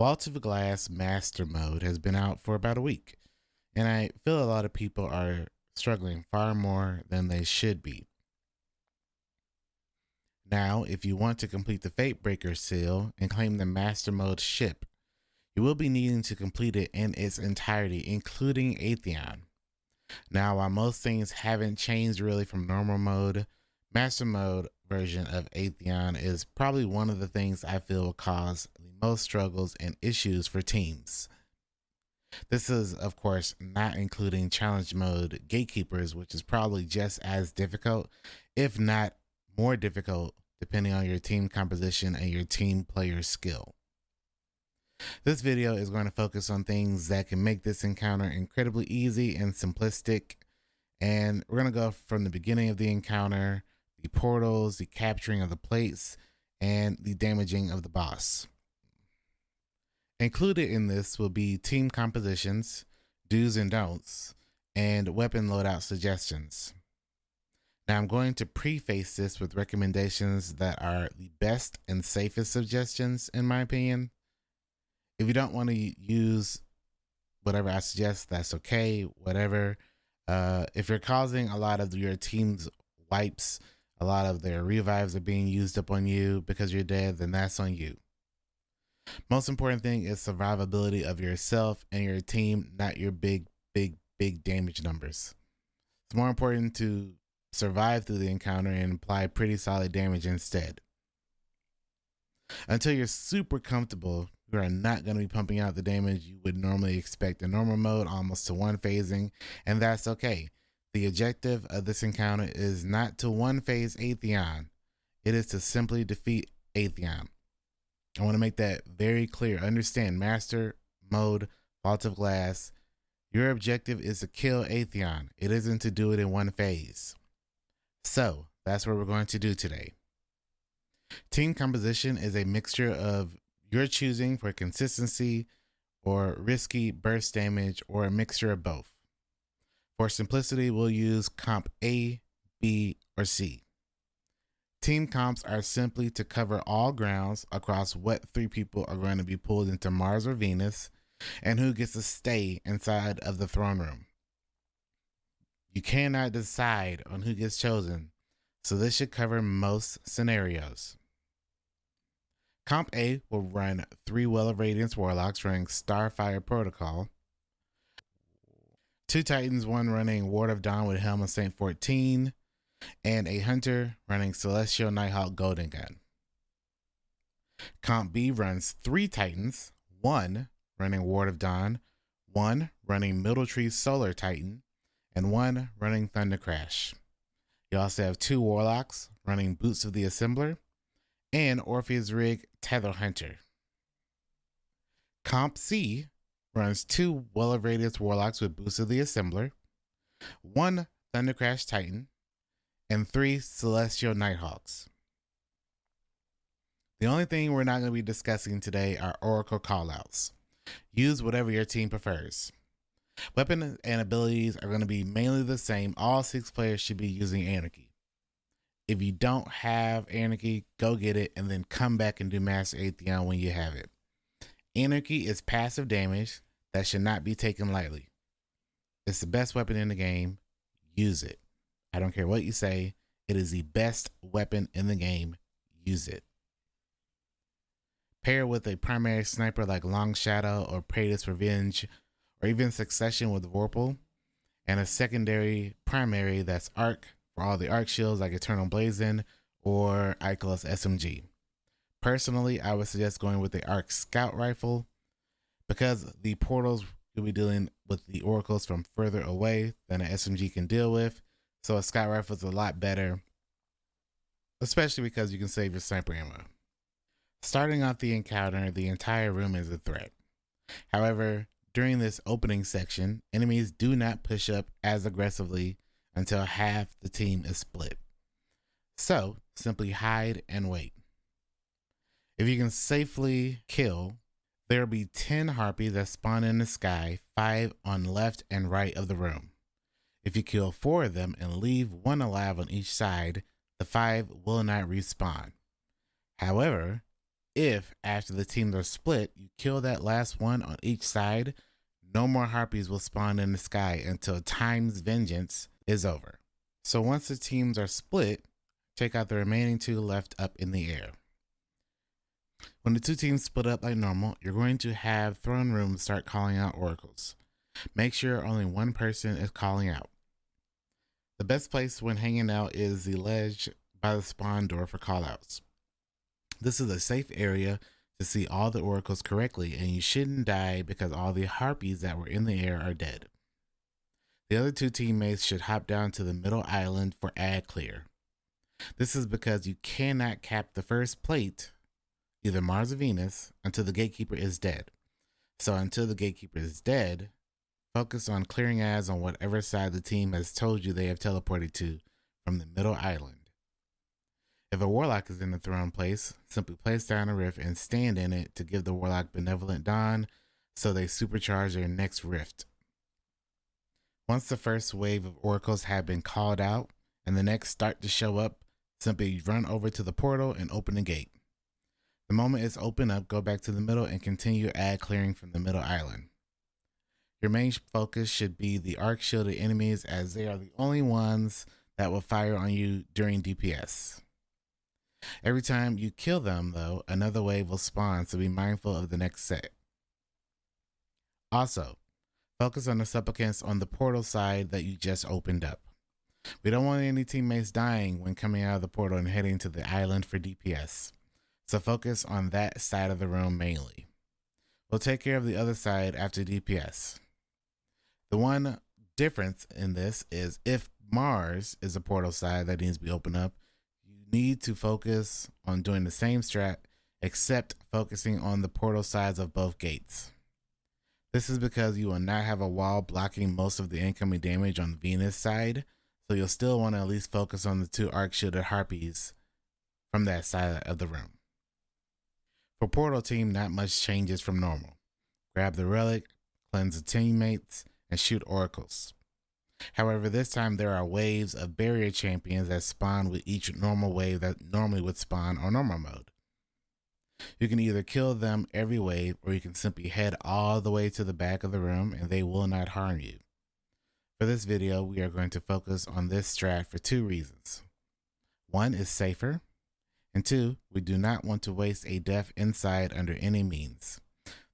Vault of Glass Master Mode has been out for about a week, and I feel a lot of people are struggling far more than they should be. Now, if you want to complete the Fatebreaker seal and claim the Master Mode ship, you will be needing to complete it in its entirety, including Atheon. Now, while most things haven't changed really from normal mode, Master Mode version of Atheon is probably one of the things I feel will cause the most struggles and issues for teams. This is, of course, not including Challenge Mode Gatekeepers, which is probably just as difficult, if not more difficult, depending on your team composition and your team player skill. This video is going to focus on things that can make this encounter incredibly easy and simplistic, and we're going to go from the beginning of the encounter, the portals, the capturing of the plates, and the damaging of the boss. Included in this will be team compositions, do's and don'ts, and weapon loadout suggestions. Now I'm going to preface this with recommendations that are the best and safest suggestions in my opinion. If you don't want to use whatever I suggest, that's okay, whatever. If you're causing a lot of your team's wipes, a lot of their revives are being used up on you because you're dead, then that's on you. Most important thing is survivability of yourself and your team, not your big damage numbers. It's more important to survive through the encounter and apply pretty solid damage instead. Until you're super comfortable, you are not going to be pumping out the damage you would normally expect in normal mode, almost to one phasing, and that's okay. The objective of this encounter is not to one phase Atheon, it is to simply defeat Atheon. I want to make that very clear. Understand, Master Mode, Vault of Glass, your objective is to kill Atheon. It isn't to do it in one phase. So, that's what we're going to do today. Team composition is a mixture of your choosing for consistency or risky burst damage or a mixture of both. For simplicity, we'll use comp A, B, or C. Team comps are simply to cover all grounds across what 3 people are going to be pulled into Mars or Venus and who gets to stay inside of the throne room. You cannot decide on who gets chosen, so this should cover most scenarios. Comp A will run 3 Well of Radiance Warlocks running Starfire Protocol, 2 Titans, 1 running Ward of Dawn with Helm of Saint 14, and a Hunter running Celestial Nighthawk Golden Gun. Comp B runs 3 Titans, 1 running Ward of Dawn, 1 running Middle Tree Solar Titan, and 1 running Thunder Crash. You also have 2 Warlocks running Boots of the Assembler, and Orpheus Rig Tether Hunter. Comp C runs 2 Well of Radiance Warlocks with Boots of the Assembler, 1 Thunder Crash Titan, and 3 Celestial Nighthawks. The only thing we're not going to be discussing today are Oracle callouts. Use whatever your team prefers. Weapon and abilities are going to be mainly the same. All 6 players should be using Anarchy. If you don't have Anarchy, go get it and then come back and do Master Atheon when you have it. Anarchy is passive damage that should not be taken lightly. It's the best weapon in the game. Use it. I don't care what you say. It is the best weapon in the game. Use it. Pair with a primary sniper like Long Shadow or Praetor's Revenge, or even Succession with Vorpal, and a secondary primary that's Arc for all the Arc shields like Eternal Blazing or Icarus SMG. Personally, I would suggest going with the Arc Scout Rifle because the portals you'll be dealing with the oracles from further away than an SMG can deal with. So a Scout Rifle is a lot better, especially because you can save your sniper ammo. Starting off the encounter, the entire room is a threat. However, during this opening section, enemies do not push up as aggressively until half the team is split. So, simply hide and wait. If you can safely kill, there will be 10 harpies that spawn in the sky, 5 on left and right of the room. If you kill 4 of them and leave 1 alive on each side, the 5 will not respawn. However, If, after the teams are split, you kill that last one on each side, no more harpies will spawn in the sky until Time's vengeance is over. So once the teams are split, take out the remaining two left up in the air. When the two teams split up like normal, you're going to have throne rooms start calling out oracles. Make sure only one person is calling out. The best place when hanging out is the ledge by the spawn door for callouts. This is a safe area to see all the oracles correctly, and you shouldn't die because all the harpies that were in the air are dead. The other two teammates should hop down to the middle island for ad clear. This is because you cannot cap the first plate, either Mars or Venus, until the gatekeeper is dead. So until the gatekeeper is dead, focus on clearing ads on whatever side the team has told you they have teleported to from the middle island. If a warlock is in the throne place, simply place down a rift and stand in it to give the warlock benevolent dawn so they supercharge their next rift. Once the first wave of oracles have been called out and the next start to show up, simply run over to the portal and open the gate. The moment it's open up, go back to the middle and continue ad clearing from the middle island. Your main focus should be the arc shielded enemies, as they are the only ones that will fire on you during DPS. Every time you kill them, though, another wave will spawn, so be mindful of the next set. Also, focus on the supplicants on the portal side that you just opened up. We don't want any teammates dying when coming out of the portal and heading to the island for DPS, so focus on that side of the room mainly. We'll take care of the other side after DPS. The one difference in this is if Mars is a portal side that needs to be opened up, you need to focus on doing the same strat, except focusing on the portal sides of both gates. This is because you will not have a wall blocking most of the incoming damage on the Venus side, so you'll still want to at least focus on the two arc shielded harpies from that side of the room. For portal team, not much changes from normal. Grab the relic, cleanse the teammates, and shoot oracles. However, this time there are waves of barrier champions that spawn with each normal wave that normally would spawn on normal mode. You can either kill them every wave, or you can simply head all the way to the back of the room and they will not harm you. For this video, we are going to focus on this strat for two reasons. One is safer, and two, we do not want to waste a death inside under any means.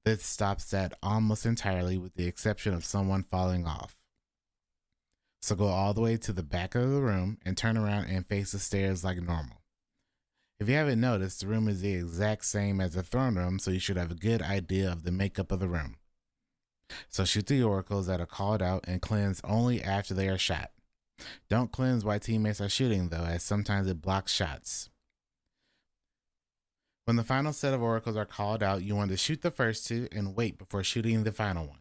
This stops that almost entirely, with the exception of someone falling off. So go all the way to the back of the room and turn around and face the stairs like normal. If you haven't noticed, the room is the exact same as the throne room, so you should have a good idea of the makeup of the room. So shoot the oracles that are called out and cleanse only after they are shot. Don't cleanse while teammates are shooting though, as sometimes it blocks shots. When the final set of oracles are called out, you want to shoot the first two and wait before shooting the final one.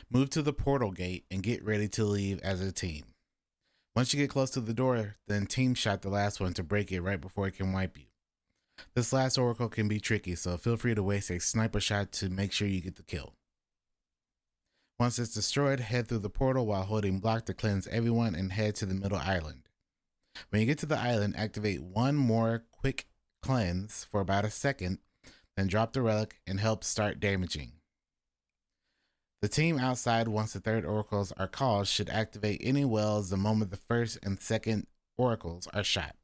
Move to the portal gate and get ready to leave as a team. Once you get close to the door, then team shot the last one to break it right before it can wipe you. This last oracle can be tricky, so feel free to waste a sniper shot to make sure you get the kill. Once it's destroyed, head through the portal while holding block to cleanse everyone and head to the middle island. When you get to the island, activate one more quick cleanse for about a second, then drop the relic and help start damaging. The team outside, once the third oracles are called, should activate any wells the moment the first and second oracles are shot.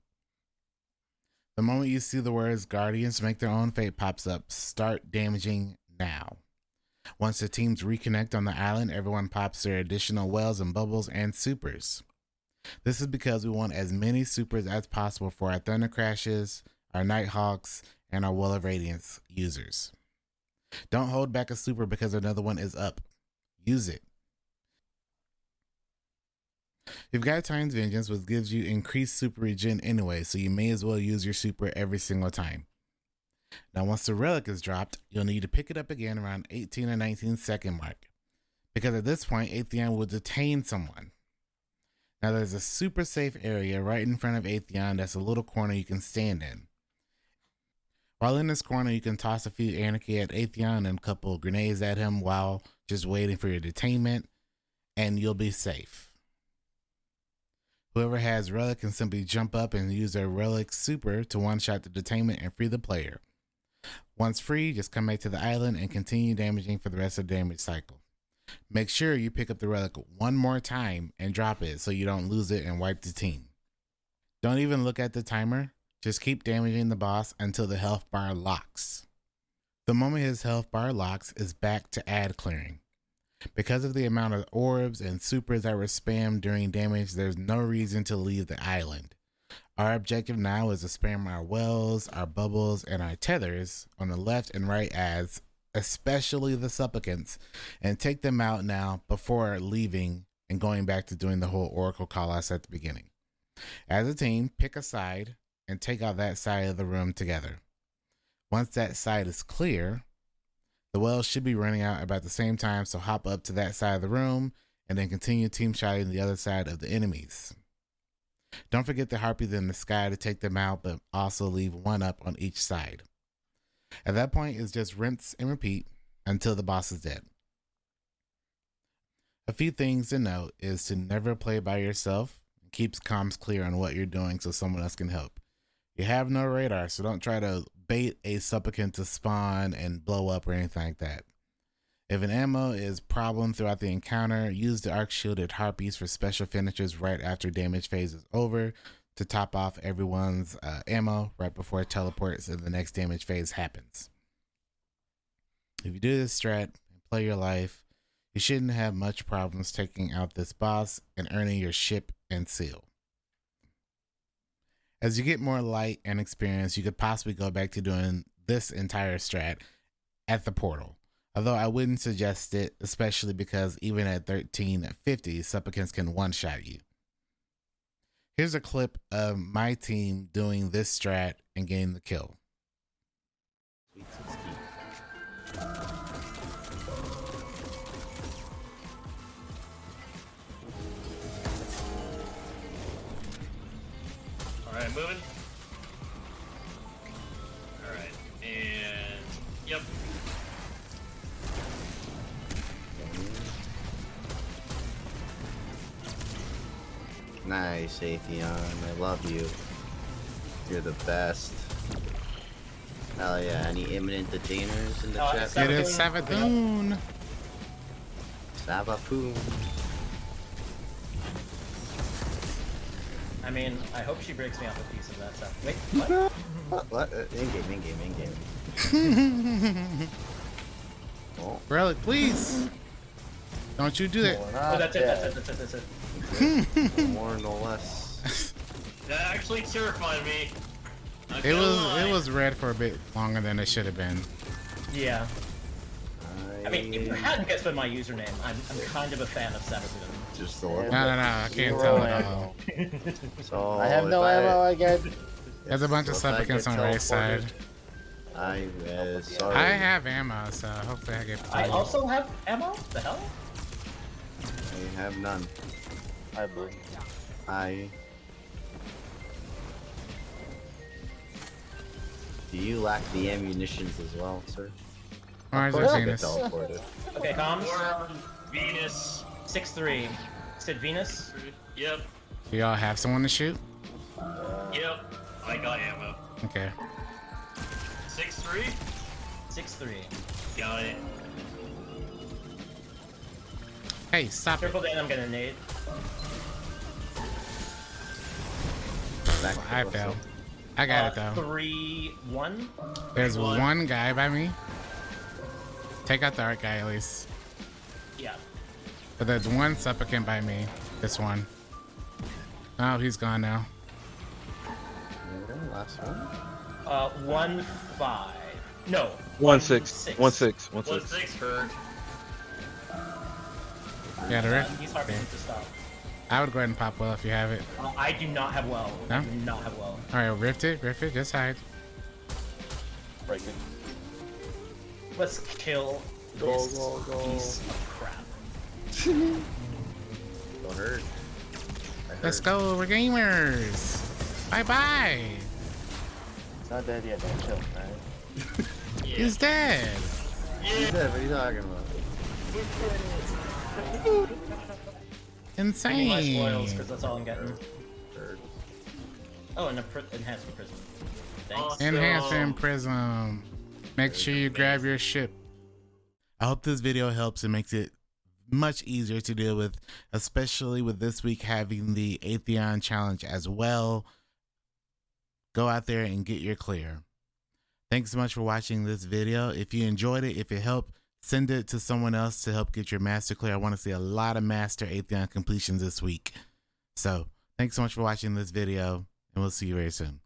The moment you see the words "Guardians make their own fate" pops up, start damaging now. Once the teams reconnect on the island, everyone pops their additional wells and bubbles and supers. This is because we want as many supers as possible for our Thunder Crashes, our Nighthawks, and our Well of Radiance users. Don't hold back a super because another one is up. Use it. You've got Time's Vengeance, which gives you increased super regen anyway, so you may as well use your super every single time. Now once the relic is dropped, you'll need to pick it up again around 18 or 19 second mark, because at this point Atheon will detain someone. Now there's a super safe area right in front of Atheon that's a little corner you can stand in. While in this corner, you can toss a few anarchy at Atheon and a couple of grenades at him while just waiting for your detainment, and you'll be safe. Whoever has relic can simply jump up and use their relic super to one-shot the detainment and free the player. Once free, just come back to the island and continue damaging for the rest of the damage cycle. Make sure you pick up the relic one more time and drop it so you don't lose it and wipe the team. Don't even look at the timer, just keep damaging the boss until the health bar locks. The moment his health bar locks is back to ad clearing. Because of the amount of orbs and supers that were spammed during damage, there's no reason to leave the island. Our objective now is to spam our wells, our bubbles, and our tethers on the left and right ads, especially the supplicants, and take them out now before leaving and going back to doing the whole Oracle call-outs at the beginning. As a team, pick a side and take out that side of the room together. Once that side is clear, the wells should be running out about the same time, so hop up to that side of the room and then continue team shotting the other side of the enemies. Don't forget the harpies in the sky to take them out, but also leave one up on each side. At that point, it's just rinse and repeat until the boss is dead. A few things to note is to never play by yourself. Keeps comms clear on what you're doing so someone else can help. You have no radar, so don't try to bait a supplicant to spawn and blow up or anything like that. If an ammo is problem throughout the encounter, use the arc shielded harpies for special finishers right after damage phase is over to top off everyone's ammo right before it teleports and the next damage phase happens. If you do this strat and play your life, you shouldn't have much problems taking out this boss and earning your ship and seal. As you get more light and experience, you could possibly go back to doing this entire strat at the portal. Although I wouldn't suggest it, especially because even at 1350, supplicants can one-shot you. Here's a clip of my team doing this strat and getting the kill. Alright, moving. Alright, and yep. Nice, Atheon. I love you. You're the best. Hell yeah. Any imminent detainers in the chat? It is Savathun. Savathun. I mean, I hope she breaks me off a piece of that stuff. Wait, what? What? In-game. Oh. Relic, please. Don't you do that. Oh, that's it. More, no less. That actually terrified me. It was red for a bit longer than it should have been. Yeah. I mean, if you hadn't guessed by my username, I'm kind of a fan of Savathun. Just the No, I can't tell at all. So I have no ammo again. There's a bunch of supplicants on the right side. I sorry. I have ammo, so hopefully I get. I also have ammo? The hell? I have none. I believe. Do you lack the ammunitions as well, sir? Where's Of course you Venus? get teleported. Okay, comms. Or Venus. 6-3. Said Venus? Yep. Do y'all have someone to shoot? Yep. I got ammo. Okay. 6-3? 6-3. Got it. Hey, stop it. Triple Dan, I'm gonna nade. I fell. I got it though. 3-1. There's one. one guy by me. Take out the art guy at least. Yeah. But there's one supplicant by me. This one. Oh, he's gone now. Last one. 1-5. No. 1-6. 1-6. 1-6 hurt. Yeah, the rift. He's hard to stop. I would go ahead and pop well if you have it. I do not have well. No? I do not have well. Alright, rift it, just hide. Breaking. Let's kill this piece of crap. Don't hurt. Let's go, we're gamers. Bye bye. It's not dead yet, don't chill, man. Yeah. He's dead. He's dead, what are you talking about? Give me my Insane. spoils, because that's all I'm getting. Hurt. Oh, and an enhancement prism. Thanks. Awesome. Enhancement prism. Make sure you grab your ship. I hope this video helps and makes it much easier to deal with, especially with this week having the Atheon challenge as well. Go out there and get your clear. Thanks so much for watching this video. If you enjoyed it, if it helped, send it to someone else to help get your master clear. I want to see a lot of master Atheon completions this week. So thanks so much for watching this video, and we'll see you very soon.